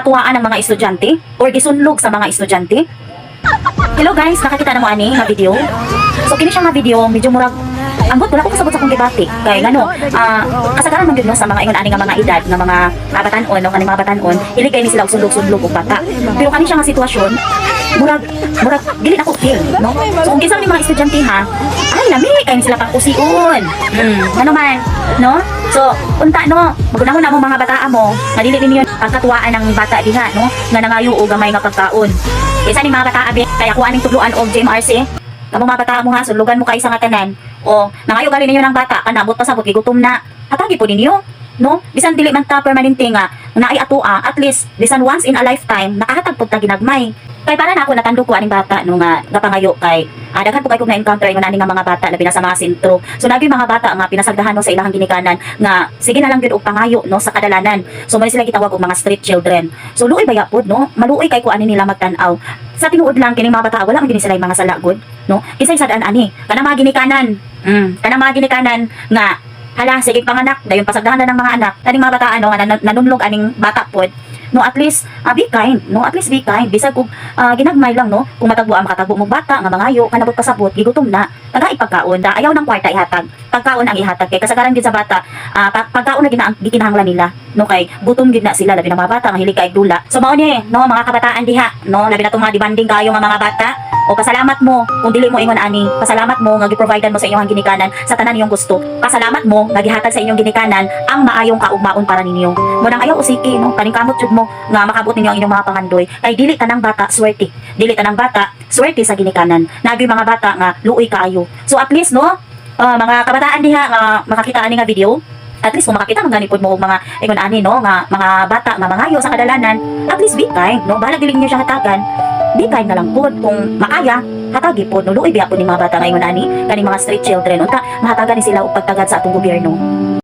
gikatuwaan ng mga estudyante or gisunlog sa mga estudyante. Hello guys, nakakita na mo ani nga video. So kini siya nga video, medyo murag ambot wala ko kasabot sa kong debate. Kay ngano, kasagaran man gyud no sa mga ingon ani nga mga edad nga mga batan-on no kaning mga batan-on, iligay ni sila og sundlog-sundlog og bata. Pero kani siya nga sitwasyon, murag dili na ko feel, no? So kung kinsa ni mga estudyante ha, ay lami kay sila pang usion. Ngano man, no? So unta no, magunahon na mo mga bataan mo, nadili ninyo pagkatuwaan ng bata diha, no? Nga nangayo og gamay nga pagkaon. Isa ni mga bata abi kaya kuha ning tuluan og JMRC. Kamo mga bata mo ha, sulugan mo kay sa nga tanan. O nangayo gali ninyo ng bata, kanabot pa sabot gigutom na. Hatagi po ninyo, no? Bisan dili man ta permanente nga naay atoa, at least bisan once in a lifetime nakahatag pud ta ginagmay. Kay para na ako natandog ko aning bata no nga gapangayo kay daghan po kay kog na-encounter ingon ani nga mga bata labi na sa mga sentro. So nagi mga bata nga pinasagdahan no sa ilahang ginikanan nga sige na lang gyud og pangayo no sa kadalanan. So may sila gitawag og mga street children. So luoy baya pod no, maluoy kay ko ani nila magtan-aw. Sa tinuod lang kining mga bata wala man gini sila mga salagod no. Kinsay sadaan ani kanang mga ginikanan. Kanang mga ginikanan nga hala sige panganak dayon pasagdahan na ng mga anak kaning mga bata ano nga nanunlog aning bata pod no, at least be kind no, at least be kind bisag kung ginagmay lang no, kung matagbo ang makatagbo mo bata nga mangayo kanabot pasabot gigutom na taga ipagkaon da ayaw ng kwarta ihatag pagkaon ang ihatag kay kasagaran gid sa bata pagkaon na gikinahanglan nila no, kay gutom gid na sila labi ng mga bata nga hilig kay dula. So mao ni no mga kabataan diha no, labi na tong mga dibanding kayo nga mga bata o pasalamat mo kung dili mo ingon ani, pasalamat mo nga giprovidean mo sa inyong ginikanan sa tanan niyong gusto, pasalamat mo nga gihatag sa inyong ginikanan ang maayong kaugmaon para ninyo. Mo nang ayaw usiki no, kaning kamot jud mo nga makabot ninyo ang inyong mga pangandoy kay dili tanang bata swerte, dili tanang bata swerte sa ginikanan. Nagi mga bata nga luoy kaayo. So at least no, mga kabataan diha nga makakita ani nga video, at least kung makakita man ganipod mo og mga ingon ani no nga mga bata nga mangayo sa kadalanan, at least be kind no, balag dili niyo siya hatagan, be kind na lang pod kung makaya hatagi pod no, luoy biya pod ni mga bata nga ingon ani kaning mga street children unta mahatagan ni sila og pagtagad sa atong gobyerno.